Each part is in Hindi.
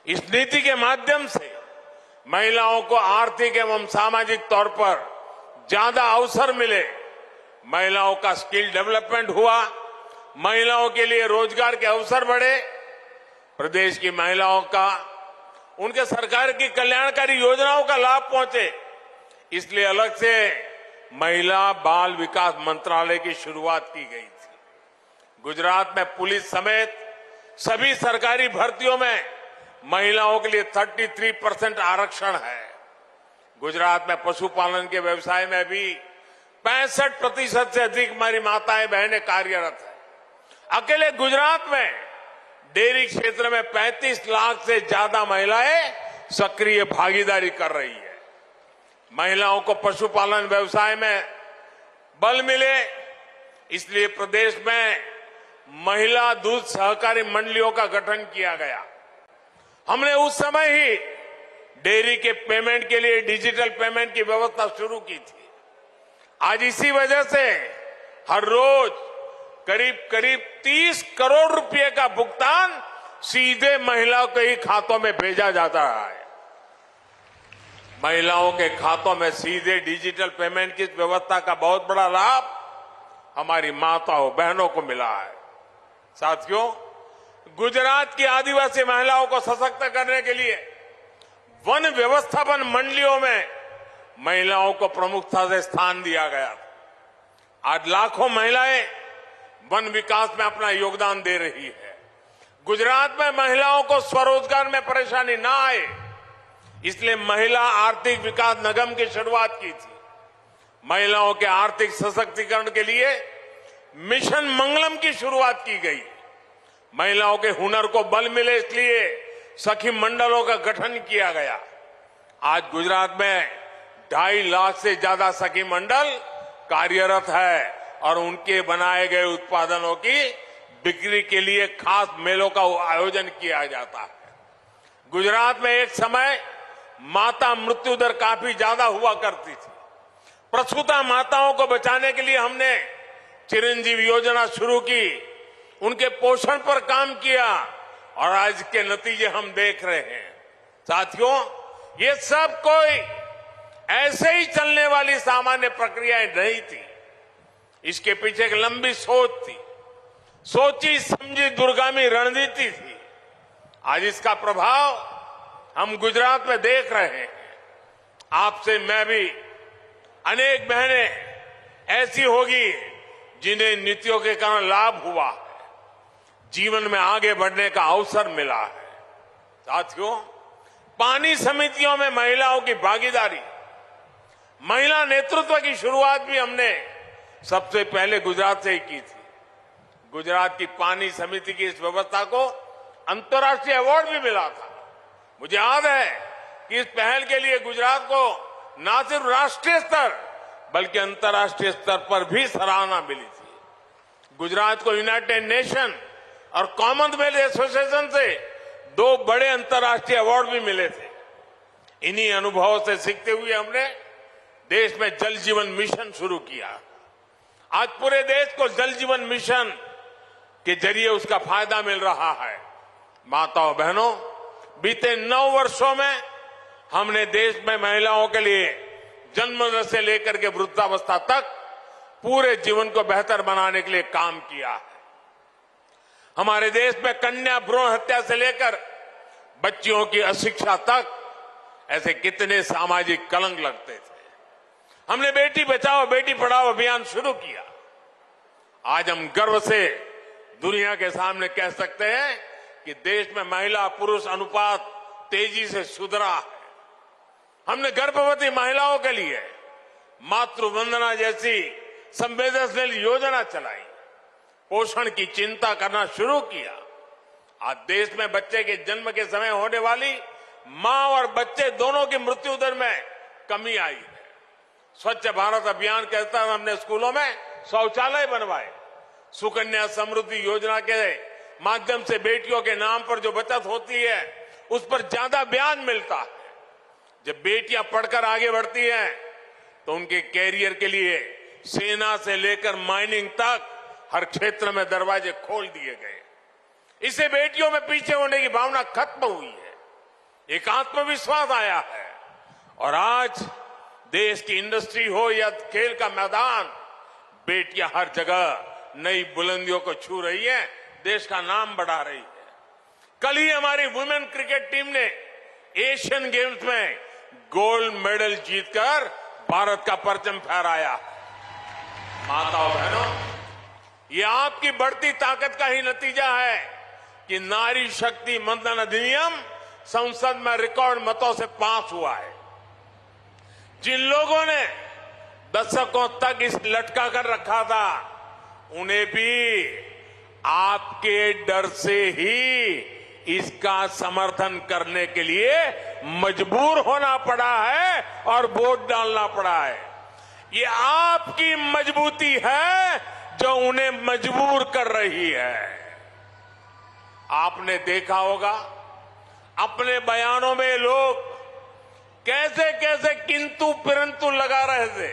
इस नीति के माध्यम से महिलाओं को आर्थिक एवं सामाजिक तौर पर ज्यादा अवसर मिले, महिलाओं का स्किल डेवलपमेंट हुआ, महिलाओं के लिए रोजगार के अवसर बढ़े, प्रदेश की महिलाओं का उनके सरकार की कल्याणकारी योजनाओं का लाभ पहुंचे। इसलिए अलग से महिला बाल विकास मंत्रालय की शुरुआत की गई थी। गुजरात में पुलिस समेत सभी सरकारी भर्तियों में महिलाओं के लिए 33% आरक्षण है। गुजरात में पशुपालन के व्यवसाय में भी 65% से अधिक हमारी माताएं बहनें कार्यरत हैं। अकेले गुजरात में डेयरी क्षेत्र में 35 लाख से ज्यादा महिलाएं सक्रिय भागीदारी कर रही है। महिलाओं को पशुपालन व्यवसाय में बल मिले, इसलिए प्रदेश में महिला दूध सहकारी मंडलियों का गठन किया गया। हमने उस समय ही डेयरी के पेमेंट के लिए डिजिटल पेमेंट की व्यवस्था शुरू की थी। आज इसी वजह से हर रोज करीब करीब 30 करोड़ रुपए का भुगतान सीधे महिलाओं के ही खातों में भेजा जाता है। महिलाओं के खातों में सीधे डिजिटल पेमेंट की व्यवस्था का बहुत बड़ा लाभ हमारी माताओं बहनों को मिला है। साथियों, गुजरात की आदिवासी महिलाओं को सशक्त करने के लिए वन व्यवस्थापन मंडलियों में महिलाओं को प्रमुखता से स्थान दिया गया। आज लाखों महिलाएं वन विकास में अपना योगदान दे रही है। गुजरात में महिलाओं को स्वरोजगार में परेशानी ना आए, इसलिए महिला आर्थिक विकास निगम की शुरुआत की थी। महिलाओं के आर्थिक सशक्तिकरण के लिए मिशन मंगलम की शुरुआत की गई। महिलाओं के हुनर को बल मिले, इसलिए सखी मंडलों का गठन किया गया। आज गुजरात में 2.5 लाख से ज्यादा सखी मंडल कार्यरत है और उनके बनाए गए उत्पादनों की बिक्री के लिए खास मेलों का आयोजन किया जाता है। गुजरात में एक समय माता मृत्यु दर काफी ज्यादा हुआ करती थी। प्रसूता माताओं को बचाने के लिए हमने चिरंजीवी योजना शुरू की, उनके पोषण पर काम किया और आज के नतीजे हम देख रहे हैं। साथियों, ये सब कोई ऐसे ही चलने वाली सामान्य प्रक्रियाएं नहीं थी। इसके पीछे एक लंबी सोच थी, सोची समझी दूरगामी रणनीति थी। आज इसका प्रभाव हम गुजरात में देख रहे हैं। आपसे मैं भी अनेक बहनें ऐसी होगी जिन्हें नीतियों के कारण लाभ हुआ है, जीवन में आगे बढ़ने का अवसर मिला है। साथियों, पानी समितियों में महिलाओं की भागीदारी, महिला नेतृत्व की शुरुआत भी हमने सबसे पहले गुजरात से ही की थी। गुजरात की पानी समिति की इस व्यवस्था को अंतर्राष्ट्रीय अवार्ड भी मिला था। मुझे याद है कि इस पहल के लिए गुजरात को न सिर्फ राष्ट्रीय स्तर बल्कि अंतर्राष्ट्रीय स्तर पर भी सराहना मिली थी। गुजरात को यूनाइटेड नेशन और कॉमनवेल्थ एसोसिएशन से 2 बड़े अंतर्राष्ट्रीय अवार्ड भी मिले थे। इन्हीं अनुभवों से सीखते हुए हमने देश में जल जीवन मिशन शुरू किया। आज पूरे देश को जल जीवन मिशन के जरिए उसका फायदा मिल रहा है। माताओं बहनों, बीते 9 वर्षों में हमने देश में महिलाओं के लिए जन्म से लेकर के वृद्धावस्था तक पूरे जीवन को बेहतर बनाने के लिए काम किया है। हमारे देश में कन्या भ्रूण हत्या से लेकर बच्चियों की अशिक्षा तक ऐसे कितने सामाजिक कलंक लगते थे। हमने बेटी बचाओ बेटी पढ़ाओ अभियान शुरू किया। आज हम गर्व से दुनिया के सामने कह सकते हैं कि देश में महिला पुरुष अनुपात तेजी से सुधरा है। हमने गर्भवती महिलाओं के लिए मातृ वंदना जैसी संवेदनशील योजना चलाई, पोषण की चिंता करना शुरू किया। आज देश में बच्चे के जन्म के समय होने वाली मां और बच्चे दोनों की मृत्यु दर में कमी आई है। स्वच्छ भारत अभियान के तहत हमने स्कूलों में शौचालय बनवाए। सुकन्या समृद्धि योजना के माध्यम से बेटियों के नाम पर जो बचत होती है उस पर ज्यादा ब्याज मिलता है। जब बेटियां पढ़कर आगे बढ़ती हैं तो उनके कैरियर के लिए सेना से लेकर माइनिंग तक हर क्षेत्र में दरवाजे खोल दिए गए। इससे बेटियों में पीछे होने की भावना खत्म हुई है। एक आत्मविश्वास आया है। और आज देश की इंडस्ट्री हो या खेल का मैदान, बेटियां हर जगह नई बुलंदियों को छू रही है, देश का नाम बढ़ा रही है। कल ही हमारी वुमेन क्रिकेट टीम ने एशियन गेम्स में गोल्ड मेडल जीतकर भारत का परचम फहराया। माताओं बहनों, ये आपकी बढ़ती ताकत का ही नतीजा है कि नारी शक्ति मंथन अधिनियम संसद में रिकॉर्ड मतों से पास हुआ है। जिन लोगों ने दशकों तक इस लटका कर रखा था, उन्हें भी आपके डर से ही इसका समर्थन करने के लिए मजबूर होना पड़ा है और वोट डालना पड़ा है। ये आपकी मजबूती है जो उन्हें मजबूर कर रही है। आपने देखा होगा अपने बयानों में लोग कैसे कैसे किंतु परंतु लगा रहे थे,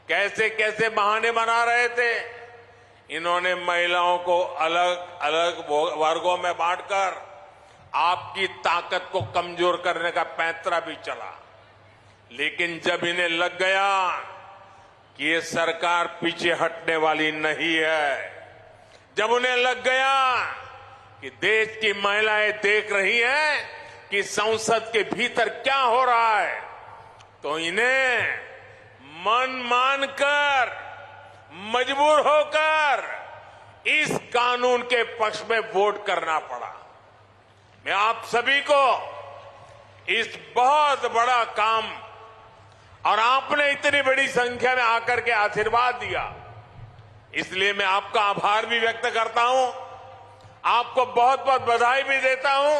कैसे कैसे बहाने बना रहे थे। इन्होंने महिलाओं को अलग अलग वर्गों में बांटकर आपकी ताकत को कमजोर करने का पैंतरा भी चला। लेकिन जब इन्हें लग गया कि ये सरकार पीछे हटने वाली नहीं है, जब उन्हें लग गया कि देश की महिलाएं देख रही हैं कि संसद के भीतर क्या हो रहा है, तो इन्हें मन मानकर मजबूर होकर इस कानून के पक्ष में वोट करना पड़ा। मैं आप सभी को इस बहुत बड़ा काम, और आपने इतनी बड़ी संख्या में आकर के आशीर्वाद दिया, इसलिए मैं आपका आभार भी व्यक्त करता हूं, आपको बहुत बहुत बधाई भी देता हूं।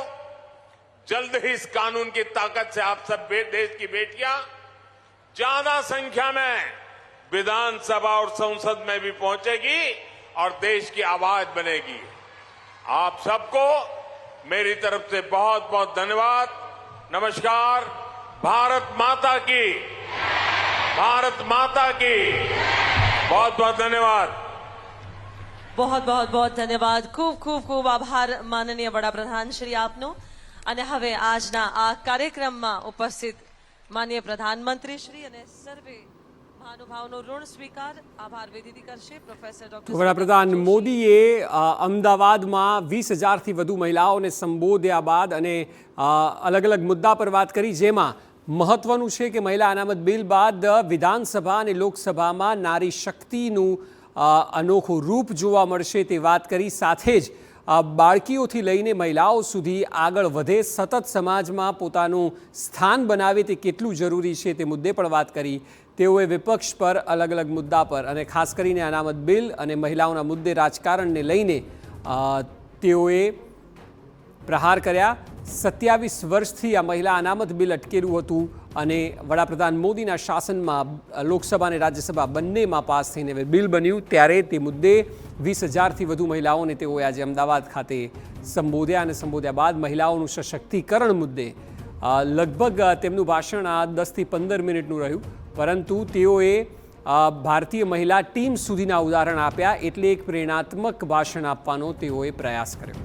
जल्द ही इस कानून की ताकत से आप सब देश की बेटियां ज्यादा संख्या में विधानसभा और संसद में भी पहुंचेगी और देश की आवाज बनेगी। आप सबको मेरी तरफ से बहुत बहुत धन्यवाद। नमस्कार। भारत माता की, भारत माता की बहुत बहुत धन्यवाद। बहुत बहुत बहुत ધન્યવાદ। ખૂબ ખૂબ ખૂબ આભાર માનનીય વડાપ્રધાન શ્રી આપનો। અને હવે આજના આ કાર્યક્રમમાં ઉપસ્થિત માનનીય પ્રધાનમંત્રી શ્રી અને સર્વે મહાનુભાવનો ઋણ સ્વીકાર આભાર વિધિથી કરશે પ્રોફેસર ડોક્ટર વડાપ્રધાન મોદીએ અમદાવાદમાં 20,000થી વધુ મહિલાઓને સંબોધ્યા બાદ અને અલગ અલગ મુદ્દા પર વાત કરી, જેમાં મહત્વનું છે કે મહિલા અનામત બિલ બાદ વિધાનસભા અને લોકસભામાં નારી શક્તિનું અનોખું રૂપ જોવા મળશે તે વાત કરી। સાથે જ બાળકીઓથી લઈને મહિલાઓ સુધી આગળ વધે, સતત સમાજમાં પોતાનું સ્થાન બનાવે તે કેટલું જરૂરી છે તે મુદ્દે પણ વાત કરી। તેઓએ વિપક્ષ પર અલગ અલગ મુદ્દા પર અને ખાસ કરીને અનામત બિલ અને મહિલાઓના મુદ્દે રાજકારણને લઈને તેઓએ પ્રહાર કર્યા। 27 વર્ષથી આ મહિલા અનામત બિલ અટકેલું હતું અને વડાપ્રધાન મોદીના શાસનમાં લોકસભા અને રાજ્યસભા બંનેમાં પાસ થઈને બિલ બન્યું, ત્યારે તે મુદ્દે 20,000થી વધુ મહિલાઓને તેઓએ આજે અમદાવાદ ખાતે સંબોધ્યા અને સંબોધ્યા બાદ મહિલાઓનું સશક્તિકરણ મુદ્દે લગભગ તેમનું ભાષણ 10થી 15 મિનિટનું રહ્યું, પરંતુ તેઓએ ભારતીય મહિલા ટીમ સુધીના ઉદાહરણ આપ્યા, એટલે એક પ્રેરણાત્મક ભાષણ આપવાનો તેઓએ પ્રયાસ કર્યો।